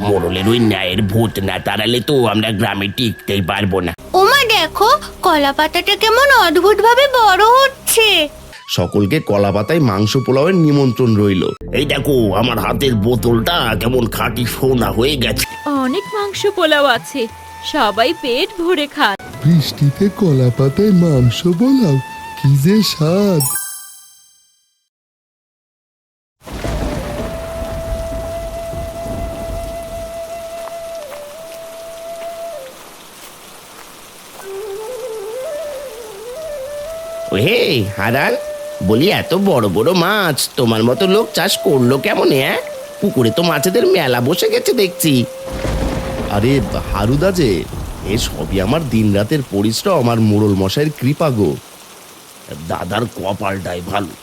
মোড়লের ওই ন্যায়ের ভূত না তাড়ালে তো আমরা গ্রামে টিকতেই পারবো না। ওমা দেখো, কলা পাতাটা কেমন অদ্ভুত ভাবে বড় হচ্ছে। সকলকে কলা পাতায় মাংস পোলাওয়ের নিমন্ত্রণ রইল। এই দেখো আমার হাতের বোতলটা কেমন খাঁটি সোনা হয়ে গেছে। অনেক মাংস পোলাও আছে, সবাই পেট ভরে খান। বৃষ্টিতে কলা পাতায় মাংস পোলাও, কি যে স্বাদ! হে হারান, বলি এত বড় বড় মাছ তোমার মতো লোক চাষ করলো কেমন? পুকুরে তো মাছেদের মেলা বসে গেছে দেখছি। আরে হারুদা যে, এ সবই আমার দিন রাতের পরিশ্রম আর মোড়ল মশাইয়ের কৃপা গো। দাদার কপালটাই ভালো,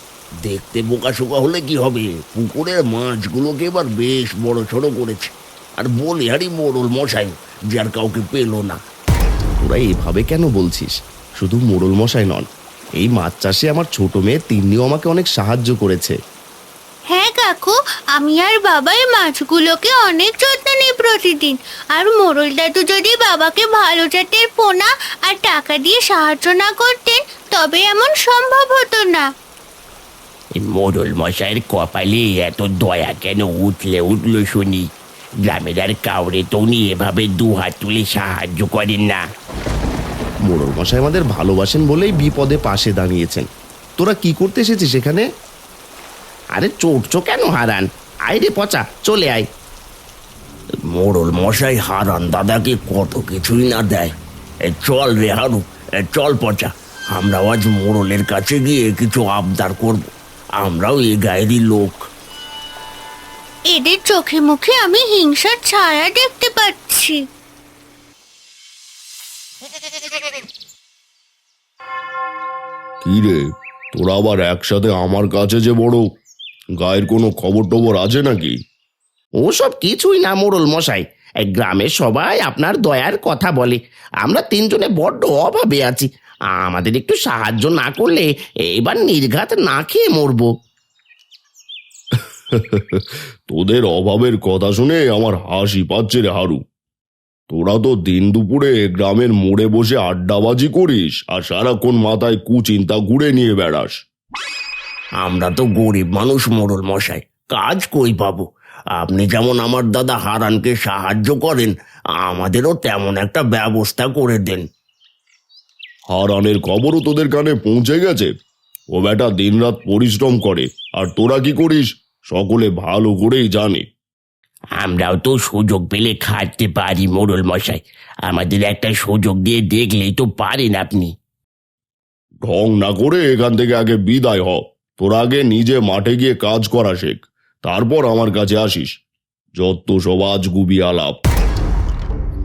দেখতে বোকাশোকা হলে কি হবে, পুকুরের মাছগুলোকে এবার বেশ বড় ছোট করেছে। আর বলিহারি মোড়ল মশাই যে আর কাউকে পেল না। তোরা এভাবে কেন বলছিস? শুধু মোড়ল মশাই নন, এই মাছ চাষে আমার ছোট মেয়ে তিন্নিও আমাকে অনেক সাহায্য করেছে। হ্যাঁ কাকু, আমি আর বাবা এই মাছগুলোকে অনেক যত্ন নিই প্রতিদিন। আর মোড়ল দাদু যদি বাবাকে ভালো জাতের পোনা আর টাকা দিয়ে সাহায্য না করতেন, তবে এমন সম্ভব হতো না। এই মোড়ল মশাইয়ের কপালে এত দয়া কেন উঠলো শুনি? গ্রামের আর কাউরে তো উনি এভাবে দু হাত তুলে সাহায্য করেন না। মোড়ল মশাই আমাদের ভালোবাসেন বলেই বিপদে পাশে দাঁড়িয়েছেন। তোরা কি করতে এসেছিস এখানে? আরে চোটছো কেন হারান? আয় রে পচা, চলে আয়। মোড়ল মশাই হারান দাদাকে কত কিছুই না দেয়। চল রে হারু, চল পচা, আমরা আজ মোড়লের কাছে গিয়ে কিছু আবদার করব। আমরাও এই গায়েরই লোক। এদের চোখে মুখে আমি হিংসার ছায়া দেখতে পাচ্ছি। কি রে, তোরা আবার একসাথে আমার কাছে যে বড়, গায়ের কোনো খবর টবর আছে নাকি? ওসব কিছুই না মোড়ল মশাই, এই গ্রামের সবাই আপনার দয়ার কথা বলে। আমরা তিনজনে বড্ড অভাবে আছি, আমাদের একটু সাহায্য না করলে এবার নির্ঘাত না খেয়ে মরবো। তোদের অভাবের কথা শুনে আমার হাসি পাচ্ছে রে হারু। তোরা তো দিন দুপুরে গ্রামের মোড়ে বসে আড্ডাবাজি করিস আর সারাক্ষণ মাথায় কুচিন্তা ঘুরে নিয়ে বেড়াস। আমরা তো গরিব মানুষ মোড়ল মশাই, কাজ কই পাবো? আপনি যেমন আমার দাদা হারানকে সাহায্য করেন, আমাদেরও তেমন একটা ব্যবস্থা করে দেন। হারানের খবরও তোদের কানে পৌঁছে গেছে? ও বেটা দিনরাত পরিশ্রম করে, আর তোরা কি করিস সকলে ভালো করেই জানে। আমরাও তো সুযোগ পেলে খাটতে পারি মোড়ল মশাই, আমাদের একটা সুযোগ দিয়ে দেখলেই তো পারেন আপনি। ঢং না করে এখান থেকে আগে বিদায় হ। তোরা আগে নিজে মাঠে গিয়ে কাজ করা শেখ, তারপর আমার কাছে আসিস। যত সব আজগুবি আলাপ।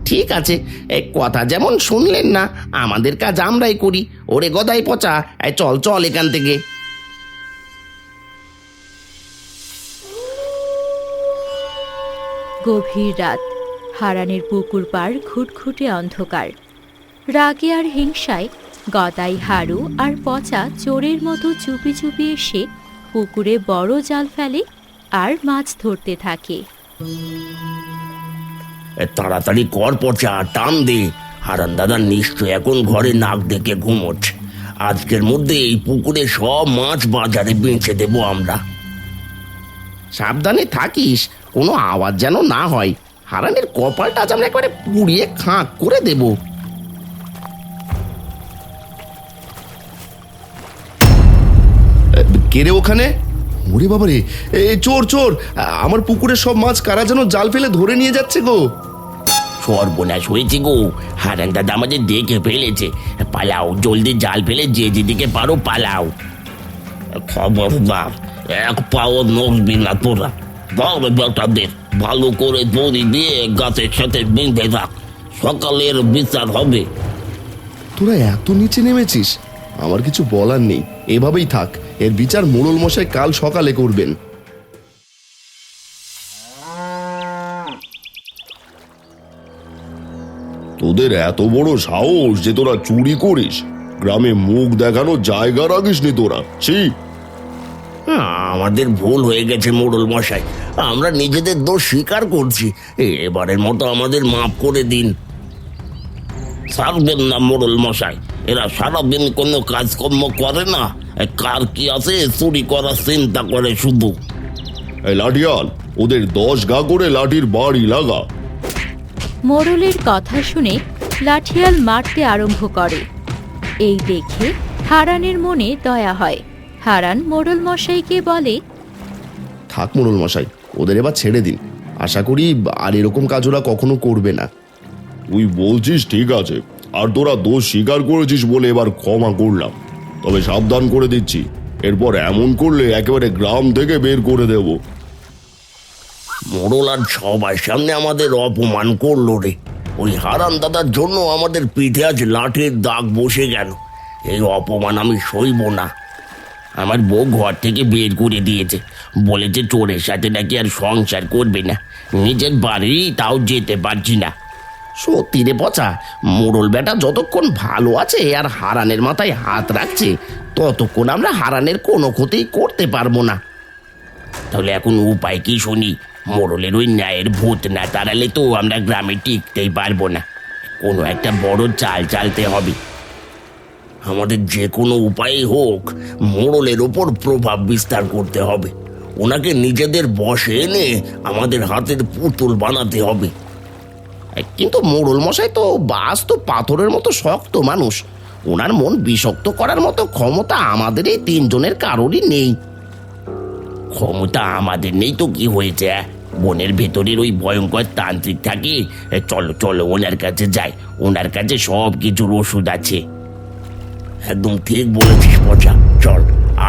ঠিক আছে, এই কথা যেমন শুনলেন না, আমাদের কাজ আমরাই করি। ওরে গদাই পচা, চল চল এখান থেকে। গভীর রাত, হারানের পুকুর পাড় খুটখুটে অন্ধকার। রাগে আর হিংসায় গদাই, হারু আর পচা চোরের মতো চুপি চুপি এসে পুকুরে বড় জাল ফেলে আর মাছ ধরতে থাকে। তাড়াতাড়ি কর পচা, টান দে। হারান দাদা নিশ্চয় এখন ঘরে নাক ডেকে ঘুমোচ্ছে। আজকের মধ্যে এই পুকুরে সব মাছ বাজারে বেচে দেবো আমরা। সাবধানে থাকিস, কোনো আওয়াজ যেন না হয়। হারানের কপালটা আজ আমরা একবারে পুড়িয়ে খাঁক করে দেব। কে রে ওখানে? ওরে বাবারে, চোর চোর! আমার পুকুরে সব মাছ কারা যেন জাল ফেলে ধরে নিয়ে যাচ্ছে গো। সর্বনাশ হয়েছে গো, হারান দাদা আমাদের দেখে ফেলেছে। পালাও, জলদি জাল ফেলে যে যেদিকে পারো পালাও। খবরদার, এক পাও নড়বি না তোরা। বড় বেটাদের ভালো করে দড়ি দিয়ে গাছের সাথে বেঁধে রাখ, সকালের বিচার হবে। তোরা এত নিচে নেমেছিস, আমার কিছু বলার নেই। এভাবেই থাক, এর বিচার মোড়ল মশাই কাল সকালে করবেন। তোদের এত বড় সাহস যে তোরা চুরি করিস? গ্রামে মুখ দেখানো জায়গা রাখিসনি তোরা? ছি! আমার আমাদের ভুল হয়ে গেছে মোড়ল মশাই, আমরা নিজেদের দোষ স্বীকার করছি। এবারের মতো আমাদের মাফ করে দিন। ছাড়বেন না মোড়ল মশাই, এরা সারাদিন কোনো কাজকর্ম করে না, কার কি আছে চুরি করার চিন্তা করে শুধু। এই লাঠিয়াল, ওদের 10 গা করে লাঠির বাড়ি লাগা। মোড়লের কথা শুনে লাঠিয়াল মারতে আরম্ভ করে। এই দেখে হারানের মনে দয়া হয়। হারান মোড়ল মশাইকে বলে, থাক মোড়ল মশাই, ওদের এবার ছেড়ে দিন। আশা করি আর এরকম কাজ ওরা কখনো করবে না। তুই বলছিস ঠিক আছে, আর তোরা দোষ স্বীকার করেছিস বলে এবার ক্ষমা করলাম। তবে সাবধান করে দিচ্ছি, এরপর এমন করলে একেবারে গ্রাম থেকে বের করে দেব। মোড়ল আর সবার সামনে আমাদের অপমান করলো রে। ওই হারান দাদার জন্য আমাদের পিঠে আজ লাঠির দাগ বসে গেল। এই অপমান আমি সইব না। আমার বউ ঘর থেকে বের করে দিয়েছে, বলেছে চোরের সাথে নাকি আর সংসার করবে না। নিজের বাড়ি তাও যেতে পারছি না। সত্যি রে পচা, মোড়ল বেটা যতক্ষণ ভালো আছে আর হারানের মাথায় হাত রাখছে, ততক্ষণ আমরা হারানের কোনো ক্ষতি করতে পারবো না। তাহলে এখন উপায় কি শুনি? মোড়লের ওই ন্যায়ের ভূত না তাড়ালে তো আমরা গ্রামে টিকতেই পারবো না। কোনো একটা বড় চাল চালতে হবে। আমাদের যে কোনো উপায়ে হোক মোড়লের ওপর প্রভাব বিস্তার করতে হবে। ওনাকে নিজেদের বশে এনে আমাদের হাতের পুতুল বানাতে হবে। কিন্তু মোড়ল মশাই তো বাস্তব পাথরের মতো শক্ত মানুষ, ওনার মন বিষাক্ত করার মতো ক্ষমতা আমাদের এই 3 জনের কারোরই নেই। ক্ষমতা আমাদের নেই তো কি হয়েছে? বনের ভেতরের ওই ভয়ঙ্কর তান্ত্রিক থাকে। চলো চলো ওনার কাছে যাই, ওনার কাছে সব কিছুর ওষুধ আছে। একদম ঠিক বলেছিস পচা, চল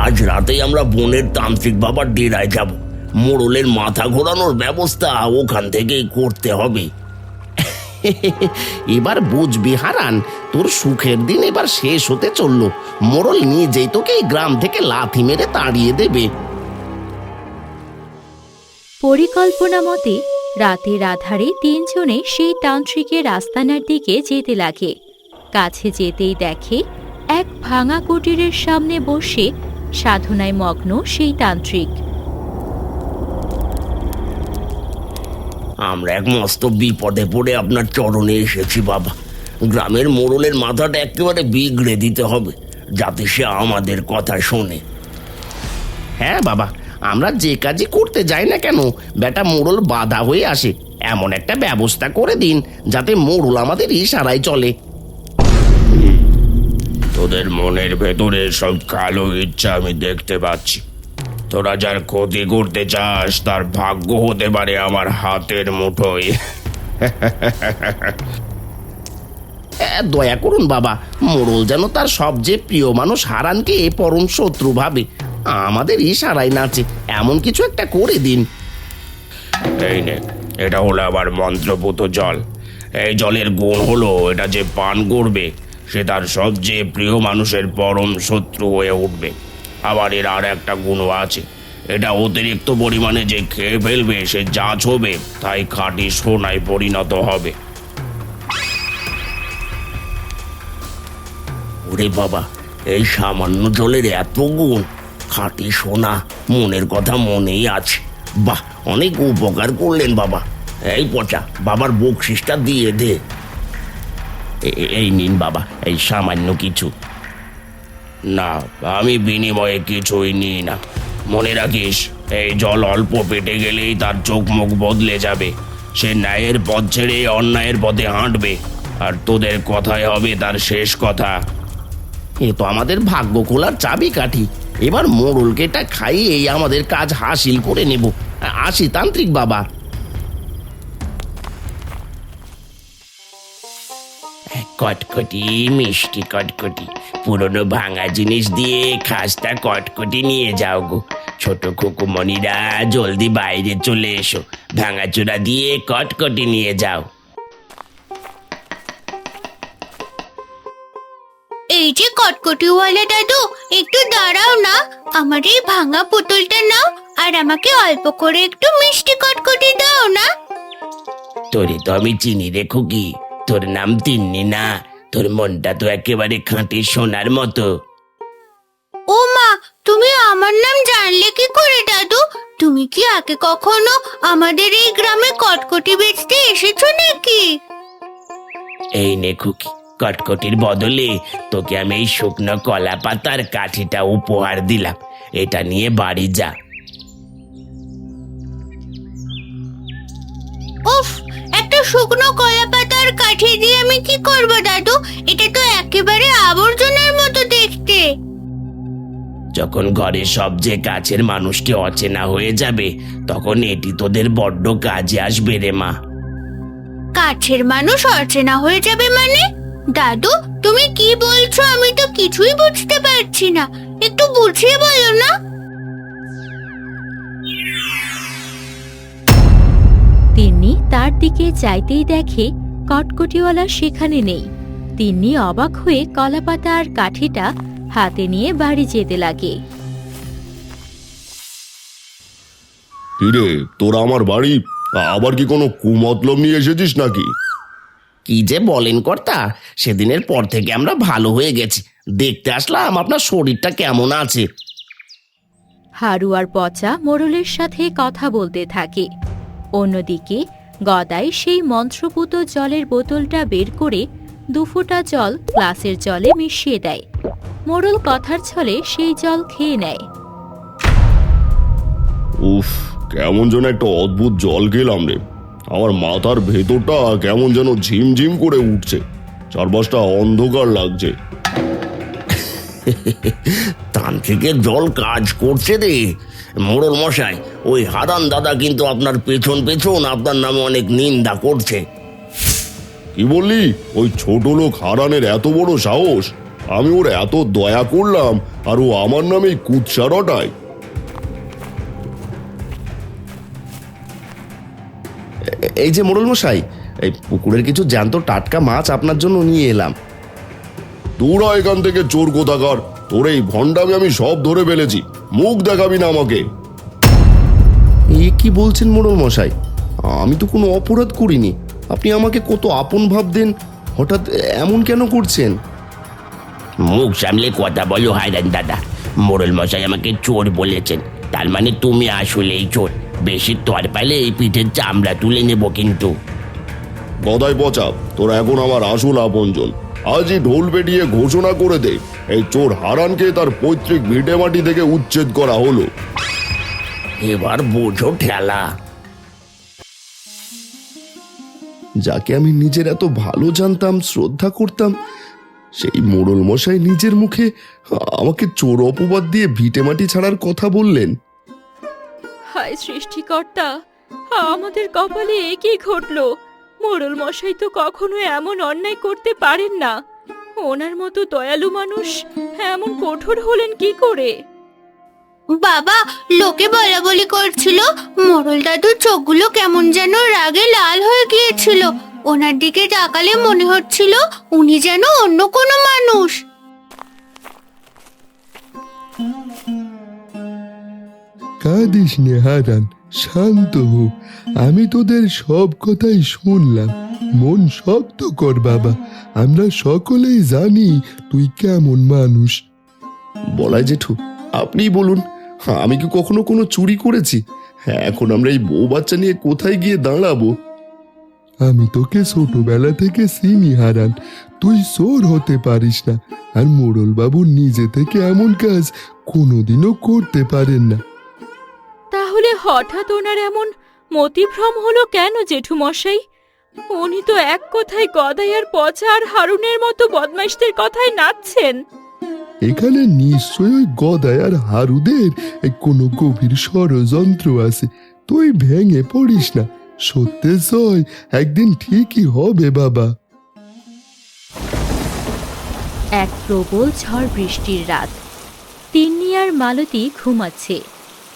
আজ রাতেই আমরা বনের তান্ত্রিক বাবার ডেরায় যাব। মোড়লের মাথা ঘোরানোর ব্যবস্থা ওখান থেকেই করতে হবে। এবার বুঝবি হারান, তোর সুখের দিন এবার শেষ হতে চললো। মোড়ল নিজেই তোকে এই গ্রাম থেকে লাথি মেরে তাড়িয়ে দেবে। পরিকল্পনা মতে রাতের আধারে 3 জনে সেই তান্ত্রিকের আস্তানার দিকে যেতে লাগে। কাছে যেতেই দেখে এক ভাঙা কুটিরের সামনে বসে সাধনায় মগ্ন সেই তান্ত্রিক। আমরা এক মস্ত বিপদে পড়ে আপনার চরণে এসেছি বাবা। গ্রামের মোড়লের মাথাটা একেবারে বিগড়ে দিতে হবে, যাতে সে আমাদের কথা শোনে। হ্যাঁ বাবা, আমরা যে কাজই করতে যাই না কেন বেটা মোড়ল বাধা হয়ে আসে। এমন একটা ব্যবস্থা করে দিন যাতে মোড়ল আমাদের ইশারায় চলে। তোদের মনের ভেতরে সব কালো ইচ্ছা আমি দেখতে পাচ্ছি। তোরা যার ক্ষতি করতে চাস তার ভাগ্য হতে পারে আমার হাতের মুঠোয়। দয়া করুন বাবা, মোড়ল যেন তার সবচেয়ে প্রিয় মানুষ হারানকে পরম শত্রু ভাবে, আমাদের ইশারায় নাচে, এমন কিছু একটা করে দিন। এই নে, এটা হলো আবার মন্ত্রপুত জল। এই জলের গুণ হলো এটা যে পান করবে সে তার সবচেয়ে প্রিয় মানুষের পরম শত্রু হয়ে উঠবে। আবার এর আর একটা গুণও আছে, এটা অতিরিক্ত পরিমাণে যে খেয়ে ফেলবে সে যা ছবে তাই খাঁটি সোনায় পরিণত হবে। ওরে বাবা, এই সামান্য জলের এত গুণ! খাঁটি সোনা, মনের কথা মনেই আছে। বাহ, অনেক উপকার করলেন বাবা। এই পচা, বাবার বকশিসটা দিয়ে দে। এই নিন বাবা, এই সামান্য কিছু। না, আমি বিনিময়ে কিছুই নিই না। মনে রাখিস, এই জল অল্প পেটে গেলেই তার চোখ মুখ বদলে যাবে। সে ন্যায়ের পথ ছেড়ে অন্যায়ের পথে হাঁটবে, আর তোদের কথাই হবে তার শেষ কথা। এ তো আমাদের ভাগ্য খোলার চাবিকাঠি। এবার মোড়লকে এটা খাইয়েই আমাদের কাজ হাসিল করে নেব। আসি তান্ত্রিক বাবা। কটকটি, মিষ্টি কটকটি, পুরনো ভাঙা জিনিস দিয়ে খাস্তা কটকটি নিয়ে যাও গো। ছোট খুকুমণিরা জলদি বাইরে চলে এসো, ভাঙাচোরা দিয়ে কটকটি নিয়ে যাও। এই যে কটকটিওয়ালা দাদু, একটু দাঁড়াও না, আমার এই ভাঙা পুতুলটা নাও আর আমাকে অল্প করে একটু মিষ্টি কটকটি দাও না। তোরে তো আমি চিনি রে খুকি, তোর নাম তিন্নি না, তোর মনটা তো একেবারে খাঁটি সোনার মতো। ও মা, তুমি আমার নাম জানলে কি করে দাদু? তুমি কি আগে কখনো আমাদের এই গ্রামে কটকটি বেচতে এসেছো নাকি? এই নে খুকি, কটকটির বদলে তোকে আমি এই শুকনো কলা পাতার কাঠিটা উপহার দিলাম। এটা নিয়ে বাড়ি যা। উফ, একটা শুকনো কলা পাতার কাঠি দিয়ে আমি কি করব দাদু? এটা তো একেবারে আবর্জনার মতো দেখতে। যখন ঘরের সবচেয়ে কাছের মানুষটি অচেনা হয়ে যাবে, তখন এটি তোদের বড্ড কাজে আসবে রে মা। কাছের মানুষ অচেনা হয়ে যাবে মানে? দাদু, তুমি কি বলছো? আমি তো কিছুই বুঝতে পারছি না, একটু বুঝিয়ে বলো না। তিন্নি তার দিকে চাইতেই দেখে কটকটিওয়ালা সেখানে নেই। তিন্নি অবাক হয়ে কলাপাতা আর কাঠিটা হাতে নিয়ে বাড়ি যেতে লাগে। কিরে, তোরা আমার বাড়ি আবার কি কোনো কুমতলব নিয়ে এসেছিস নাকি? কি যে বলেন কর্তা, সেদিনের পর থেকে আমরা ভালো হয়ে গেছি। দেখতে আসলাম আপনার শরীরটা কেমন আছে। হারু আর পচা মোড়লের সাথে কথা বলতে থাকে। অন্যদিকে গদাই সেই মন্ত্রপুত জলের বোতলটা বের করে 2 ফোঁটা জল গ্লাসের জলে মিশিয়ে দেয়। মোড়ল কথার ছলে সেই জল খেয়ে নেয়। উফ, কেমন যেন একটা অদ্ভুত জল খেলাম রে। আমার মাথার ভেতরটা কেমন যেন ঝিমঝিম করে উঠছে, চারপাশটা অন্ধকার লাগছে। তান্ত্রিকের জল কাজ করছে রে মোড়ল মশাই। ওই হারান দাদা কিন্তু আপনার পেছন পেছন আপনার নামে অনেক নিন্দা করছে। কি বললি? ওই ছোট লোক হারানের এত বড় সাহস! আমি ওর এত দয়া করলাম আর ও আমার নামে কুৎসা রটায়। এই যে মোড়ল মশাই, এই পুকুরের কিছু জ্যান্ত টাটকা মাছ আপনার জন্য নিয়ে এলাম। তোরা এখান থেকে, চোর কোথাকার! তোর এই ভণ্ডামি আমি সব ধরে ফেলেছি, মুখ দেখাবি না আমাকে। এ কি বলছেন মোড়ল মশাই? আমি তো কোনো অপরাধ করিনি। আপনি আমাকে কত আপন ভাবতেন, হঠাৎ এমন কেন করছেন? মুখ সামলে কথা বলো হারান দাদা। মোড়ল মশাই আমাকে চোর বলেছেন, তার মানে তুমি আসলেই চোর। বেশি তর পাইলে এই পিঠের চামড়া তুলে নেব কিন্তু। গদাই পচা, তোরা এখন আমার আসল আপনজন। আজই ঢোল পেটিয়ে ঘোষণা করে দে, এই চোর হারানকে তার পৈতৃক ভিটে মাটি থেকে উচ্ছেদ করা হলো। এবার বোঝো ঠেলা। যাকে আমি নিজের এত ভালো জানতাম, শ্রদ্ধা করতাম, সেই মোড়ল মশাই নিজের মুখে আমাকে চোর অপবাদ দিয়ে ভিটে মাটি ছাড়ার কথা বললেন। হায় সৃষ্টিকর্তা, আমাদের কপালে এ কি ঘটলো? মোড়ল মশাই তো কখনো এমন অন্যায় করতে পারেন না। ওনার মতো দয়ালু মানুষ এমন কঠোর হলেন কি করে? বাবা, লোকে বলা বলি করছিল মোড়ল দাদুর চোখগুলো কেমন যেন রাগে লাল হয়ে গিয়েছিল। ওনার দিকে তাকালে মনে হচ্ছিল উনি যেন অন্য কোনো মানুষ। কাঁদিস নে হারান, শান্ত হো। আমি তোদের সব কথাই শুনলাম। মন শক্ত কর বাবা, আমরা সকলেই জানি তুই কেমন মানুষ। বলাই জেঠু, আপনিই বলুন, আমি কি কখনো কোনো চুরি করেছি? হ্যাঁ, এখন আমরা এই বউ বাচ্চা নিয়ে কোথায় গিয়ে দাঁড়াবো? আমি তোকে ছোটবেলা থেকে চিনি হারান, তুই চোর হতে পারিস না। আর মোড়ল বাবু নিজে থেকে এমন কাজ কোনোদিনও করতে পারেন না। তাহলে হঠাৎ ওনার এমন মতিভ্রম হলো কেন জেঠুমশাই? উনি তো এক কথায় গদাই আর পচা আর হারুনের মতো বদমাইশদের কথায় নাচছেন। এখানে নিশ্চয়ই ওই গদাই আর হারুদের কোনো গভীর ষড়যন্ত্র আছে। তুই ভেঙে পড়িস না, সত্যের জয় একদিন ঠিকই হবে বাবা। এক প্রবল ঝড় বৃষ্টির রাত। তিন্নি আর মালতী ঘুমাচ্ছে।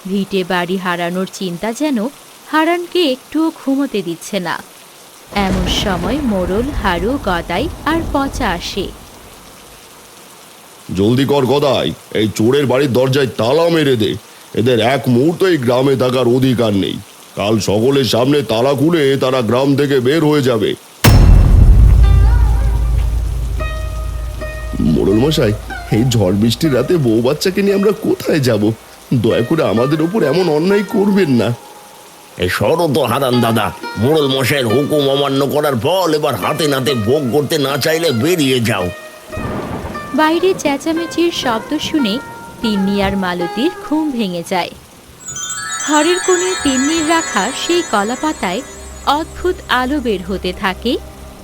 ভিটে বাড়ি হারানোর চিন্তা যেন হারানকে একটুও ঘুমোতে দিচ্ছে না। এমন সময় মোড়ল, হারু, গদাই আর পচা আসে। জলদি কর গদাই, এই চোরের বাড়ির দরজায় তালা মেরে দে। এদের এক মুহূর্ত এই গ্রামে থাকার অধিকার নেই। কাল সকলের সামনে তালা খুলে তারা গ্রাম থেকে বের হয়ে যাবে। মোড়ল মশাই, এই ঝড় বৃষ্টির রাতে বউ বাচ্চাকে নিয়ে আমরা কোথায় যাব? দয়া করে আমাদের ওপর এমন অন্যায় করবেন না। এই সরো তো হারান দাদা, মোড়ল মশাইয়ের হুকুম অমান্য করার ফল এবার হাতে নাতে ভোগ করতে না চাইলে বেরিয়ে যাও। বাইরে চেঁচামেচির শব্দ শুনে তিন্নি আর মালতীর ঘুম ভেঙে যায়। ঘরের কোণে তিন্নির রাখা সেই কলা পাতায় অদ্ভুত আলো বের হতে থাকে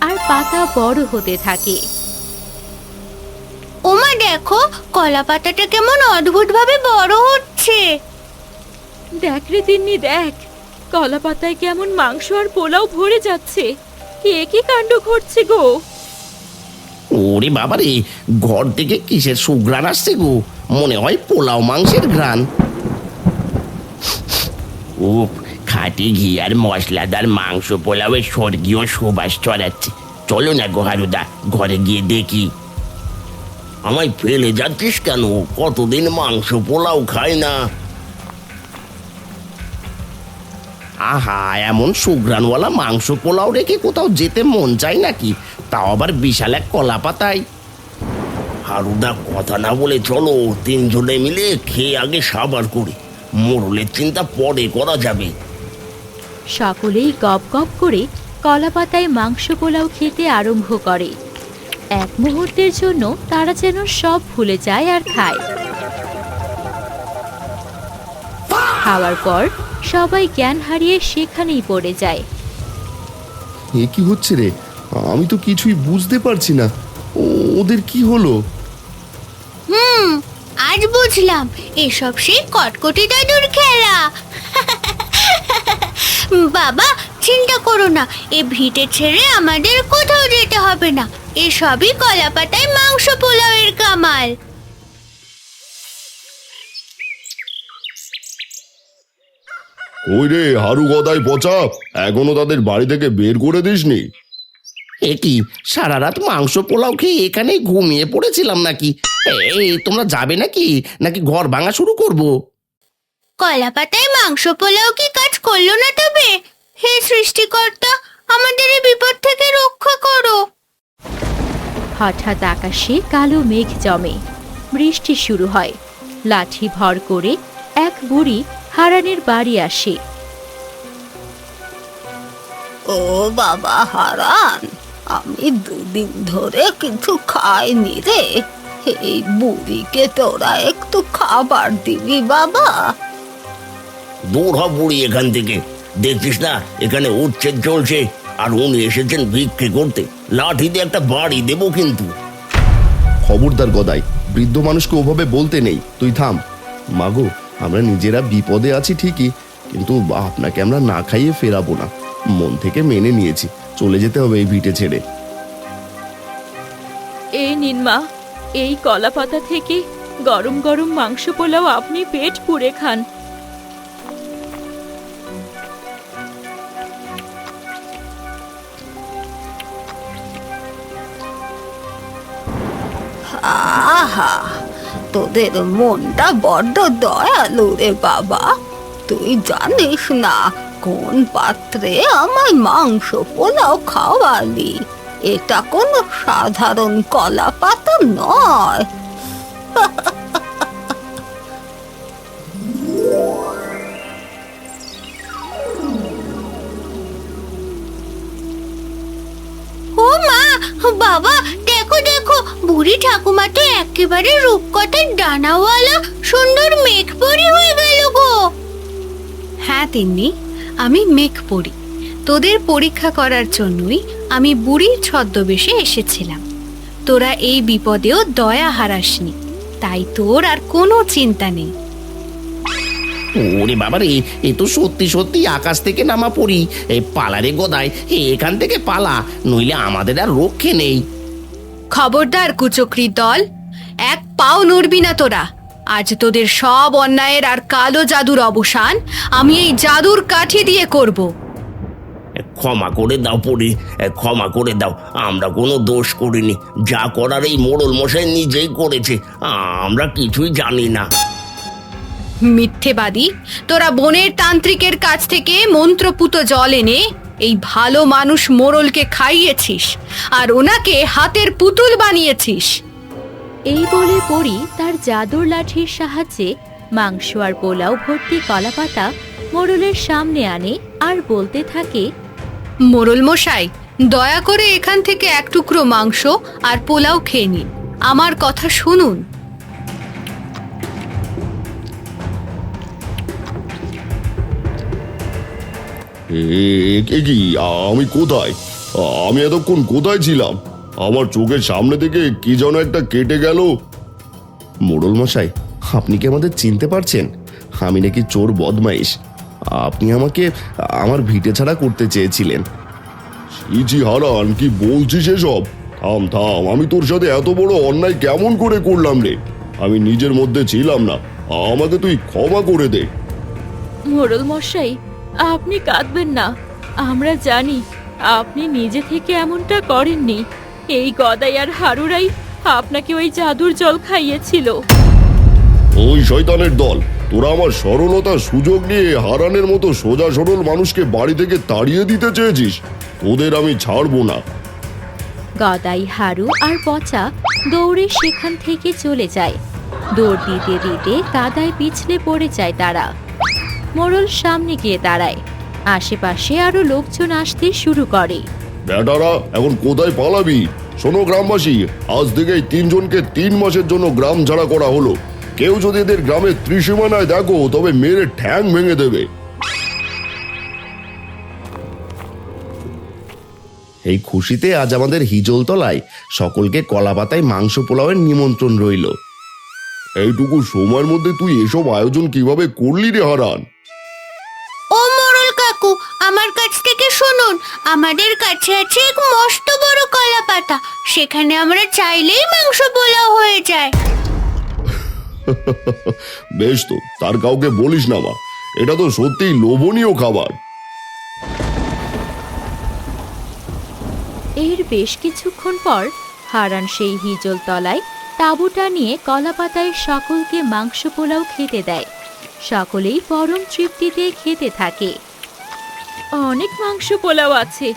আর পাতা বড় হতে থাকে। ওমা দেখো, কলা পাতাটা কেমন অদ্ভুত ভাবে বড় হচ্ছে। দেখ রে তিন্নি দেখ, কলা পাতায় কেমন মাংস আর পোলাও ভরে যাচ্ছে। কি কাণ্ড ঘটছে গো! ওরে বাবারে, ঘর থেকে কিসের সুঘ্রাণ আসছে গো? মনে হয় পোলাও মাংসের ঘ্রাণ। ও, খাঁটি ঘি আর মশলাদার মাংস পোলাওয়ের স্বর্গীয় সুবাস ছড়াচ্ছে। চলো না গো হারুদা, ঘরে গিয়ে দেখি। আমায় ফেলে যাচ্ছিস কেন? কতদিন মাংস পোলাও খাই না। আহা, এমন সুঘ্রাণওয়ালা মাংস পোলাও রেখে কোথাও যেতে মন চাই নাকি, তাও আবার বিশাল এক কলা পাতায়। হারুদা, কথা না বলে চলো, তিনজনে মিলে খেয়ে আগে সাবার করি, মোড়লের চিন্তা পরে করা যাবে। সকলেই গপ গপ করে কলা পাতায় মাংস পোলাও খেতে আরম্ভ করে। এক মুহূর্তের জন্য তারা যেন সব ভুলে যায় আর খায়। খাওয়ার পর সবাই জ্ঞান হারিয়ে সেখানেই পড়ে যায়। এ কি হচ্ছে রে? আমি তো কিছুই বুঝতে পারছি না। ওদের কি হলো? আজ বুঝলাম, এসব সেই কটকটি দাদুর খেলা। বাবা, চিন্তা করো না, এ ভিটে ছেড়ে আমাদের কোথাও যেতে হবে না। এসবই কলা পাতায় মাংস পোলাওয়ের কামাল। ওই রে হারু গদাই পচা, এখনো তাদের বাড়ি থেকে বের করে দিসনি? এ কি, সারা রাত মাংস পোলাও খেয়ে এখানেই ঘুমিয়ে পড়েছিলাম নাকি? এই তোমরা যাবে নাকি, নাকি ঘর ভাঙা শুরু করব? কলা পাতায় মাংস পোলাও কি কাজ করলো না তবে? হে সৃষ্টিকর্তা, আমাদের এই বিপদ থেকে রক্ষা করো। হঠাৎ আকাশে কালো মেঘ জমে, বৃষ্টি শুরু হয়। লাঠি ভর করে এক বুড়ি হারানের বাড়ি আসে। ও বাবা হারান, আমি দুদিন ধরে কিছু খাইনি রে। এই বুড়িকে তোরা একটু খাবার দিবি বাবা? দূর হ বুড়ি এখান থেকে, দেখছিস না এখানে উচ্ছেদ চলছে, আর উনি এসেছেন ভিক্ষে করতে। লাঠি দিয়ে একটা বাড়ি দেবো কিন্তু। খবরদার গদাই, বৃদ্ধ মানুষকে ওভাবে বলতে নেই। তুই থাম। মাগো, আমরা নিজেরা বিপদে আছি ঠিকই, কিন্তু আপনাকে আমরা না খাইয়ে ফেরাবো না। মন থেকে মেনে নিয়েছি, চলে যেতে হবে এই ভিটে ছেড়ে। এই নিন মা, এই কলা পাতা থেকে গরম গরম মাংস পোলাও আপনি পেট পুড়ে খান। আহা, তোদের মনটা বড্ড দয়ালু রে বাবা। তুই জানিস না কোন পাত্রে আমায় মাংস পোলাও খাওয়ালি। এটা কোনো সাধারণ কলা পাতা নয়। ও মা, বাবা দেখো দেখো, বুড়ি ঠাকুমা তো একেবারে রূপকথার ডানাওয়ালা সুন্দর মেঘ পরি হয়ে গেল গো। হ্যাঁ তিন্নি, আমি মেঘ পরি। তোদের পরীক্ষা করার জন্যই আমি বুড়ির ছদ্মবেশে এসেছিলাম। তোরা এই বিপদেও দয়া হারাসনি, তাই তোর আর কোনো চিন্তা নেই। ওরে বাবারে, এ তো সত্যি সত্যি আকাশ থেকে নামা পড়ি। এই পালারে গদাই, এখান থেকে পালা, নইলে আমাদের আর রক্ষে নেই। খবরদার কুচক্রীর দল, এক পাও নড়বি না তোরা। আজ তোদের সব অন্যায়ের আর কালো জাদুর অবসান আমি এই জাদুর কাঠি দিয়ে করব। ক্ষমা করে দাও পড়ি, ক্ষমা করে দাও। আমরা কোনো দোষ করিনি, যা করার এই মোড়ল মশাই নিজেই করেছে, আমরা কিছুই জানি না। মিথ্যেবাদী, তোরা বনের তান্ত্রিকের কাছ থেকে মন্ত্রপুত জল এনে এই ভালো মানুষ মোড়লকে খাইয়েছিস আর ওনাকে হাতের পুতুল বানিয়েছিস। এই বলে পরি তার জাদুর লাঠির সাহায্যে মাংস আর পোলাও ভর্তি কলাপাতা মোড়লের সামনে আনে আর বলতে থাকে, মোড়ল মশাই, দয়া করে এখান থেকে এক টুকরো মাংস আর পোলাও খেয়ে নিন। আমার কথা শুনুন। এ কি, আমি কোথায়? আমি এতক্ষণ কোথায় ছিলাম? আমার চোখের সামনে থেকে কি যেন একটা কেটে গেল। মোড়ল মশাই, আপনি কি আমাদের চিনতে পারছেন? আমি নাকি চোর বদমাইশ। আপনি আমাকে আমার ভিটে ছাড়া করতে চেয়েছিলেন। ইজি হারান, কি বলছিস এসব? থাম থাম, আমি তোর সাথে এত বড় অন্যায় কেমন করে করলাম রে? আমি নিজের মধ্যে ছিলাম না, আমাকে তুই ক্ষমা করে দে। মোড়ল মশাই, আপনি কাঁদবেন না। আমরা জানি আপনি নিজে থেকে এমনটা করেননি। এই গদাই আর হারুরাই আপনাকে ওই জাদুর জল খাইয়েছিল। ওই শয়তানের দল, তোরা আমার সরলতার সুযোগ নিয়ে হারানের মতো সোজা সরল মানুষকে বাড়ি থেকে তাড়িয়ে দিতে চেয়েছিস। ওদের আমি ছাড়বো না। গদাই, হারু আর পচা দৌড়ে সেখান থেকে চলে যায়। দৌড় দিতে দিতে কাদায় পিছলে পড়ে যায় তারা। মোড়ল সামনে গিয়ে দাঁড়ায়। আশেপাশে আরো লোকজন আসতে শুরু করে। বেটারা, এখন কোথায় পালাবি? শোনো গ্রামবাসী, আজ থেকে এই 3 জনকে 3 মাসের জন্য গ্রাম ছাড়া করা হলো। কেউ যদি এদের গ্রামের ত্রিসীমানায় দেখো, তবে মেরে ঠ্যাং ভেঙে দেবে। এই খুশিতে আজ আমাদের হিজলতলায় সকলকে কলাপাতায় মাংস পোলাওয়ের নিমন্ত্রণ রইল। এইটুকু সময়ের মধ্যে তুই এসব আয়োজন কিভাবে করলি রে হারান? ও মোড়ল কাকু, আমার কাছ থেকে শুনুন। আমাদের কাছে আছে এক মস্ত বড় কলা পাতা। সেখানে আমরা চাইলেই মাংস পোলাও হয়ে যায়। বেশ তো, তার কাউকে বলিস না মা। এটা তো সত্যিই লোভনীয় খাবার। এর বেশ কিছুক্ষণ পর হারান সেই হিজল তলায় তাঁবুটা নিয়ে কলাপাতায় সকলকে মাংস পোলাও খেতে দেয়। সকলেই পরম তৃপ্তিতে খেতে থাকে। অনেক মাংস পোলাও আছে,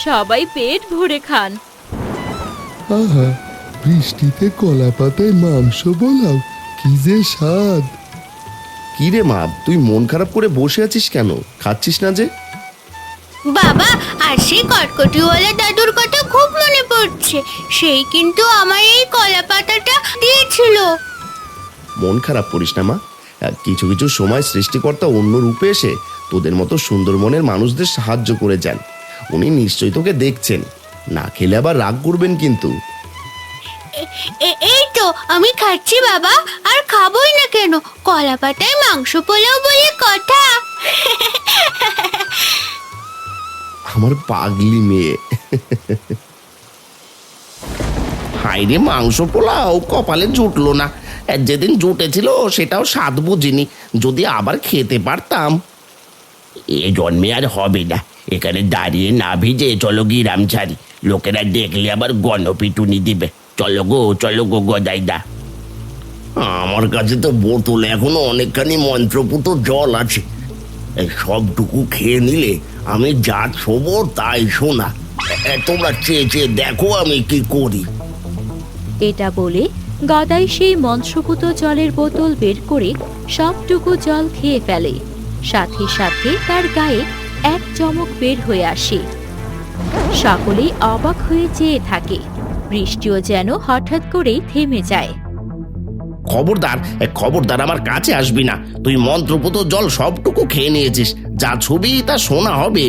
সবাই পেট ভরে খান। আহা, বৃষ্টিতে কলা পাতায় মাংস পোলাও, কি যে স্বাদ! কি রে মা, তুই মন খারাপ করে বসে আছিস কেন? খাচ্ছিস না যে? বাবা, আর সেই কটকটিওয়ালা দাদুর কথা খুব মনে পড়ছে। সেই কিন্তু আমার এই কলা পাতাটা দিয়েছিল। মন খারাপ করিস না মা। কিছু কিছু সময় সৃষ্টিকর্তা অন্য রূপে এসে তোদের মতো সুন্দর মনের মানুষদের সাহায্য করে যান। উনি নিশ্চয়ই তোকে দেখছেন। না খেলে আবার রাগ করবেন কিন্তু। এই তো আমি খাচ্ছি বাবা, আর খাবোই না কেন? কলা পাতায় মাংস পোলাও বলে কথা। আমার পাগলি মেয়ে। হাইরে, মাংস পোলাও কপালে জুটলো না। যেদিন জুটেছিল সেটাও স্বাদ বুঝিনি। যদি আবার খেতে পারতাম। এ জন্মে আর হবে না। এখানে দাঁড়িয়ে না ভিজে চলো গিরাম ছাড়ি। লোকেরা দেখলে আবার গণপিটুনি দিবে। চলো গো গদাইদা। আমার কাছে তো বোতলে এখনো অনেকখানি মন্ত্রপুত জল আছে। এই সবটুকু খেয়ে নিলে আমি যা শোবো তাই শোনা। তোমরা চেয়ে চেয়ে দেখো আমি কি করি। এটা বলে গদাই সেই মন্ত্রপুত জলের বোতল বের করে সবটুকু জল খেয়ে ফেলে। সাথে সাথে তার গায়ে এক চমক বের হয়ে আসে। সকলেই অবাক হয়ে চেয়ে থাকে। বৃষ্টিও যেন হঠাৎ করেই থেমে যায়। খবরদার আমার কাছে আসবি না। তুই মন্ত্রপুত জল সবটুকু খেয়ে নিয়েছিস। যা ছবি তা শোনা হবে।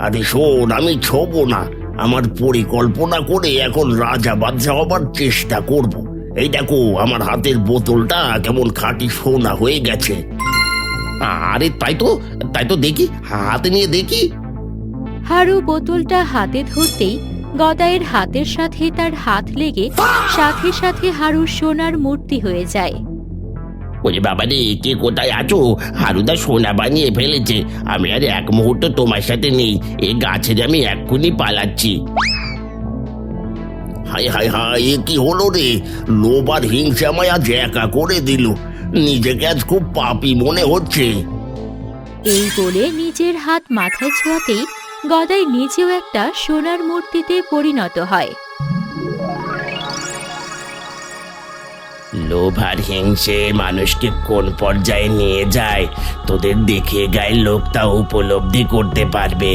আরে শোন, আমি ছোবো না। আমার পরিকল্পনা করে এখন রাজা বাদশা হবার চেষ্টা করব। এই দেখো, আমার হাতের বোতলটা কেমন খাঁটি সোনা হয়ে গেছে। আরে তাই তো দেখি, হাতে নিয়ে দেখি। হারু বোতলটা হাতে ধরতেই গদাইয়ের হাতের সাথে তার হাত লেগে সাথে সাথে হারুর সোনার মূর্তি হয়ে যায়। ওরে বাবা রে, কে কোথায় আছো? হারুদা সোনা বানিয়ে ফেলেছে। আমি আর এক মুহূর্ত তোমার সাথে নেই। এই গাছের আমি এক্ষুনি পালাচ্ছি। হায় হায় হায়, এ কি হলো রে? লোভ আর হিংসা আমায় আজ একা করে দিল। নিজেকে আজ খুব পাপী মনে হচ্ছে। এই বলে নিজের হাত মাথায় ছোঁয়াতেই গদাই নিজেও একটা সোনার মূর্তিতে পরিণত হয়। লোভ আর হিংসে মানুষকে কোন পর্যায়ে নিয়ে যায় তোদের দেখে গায়ে লোক তা উপলব্ধি করতে পারবে।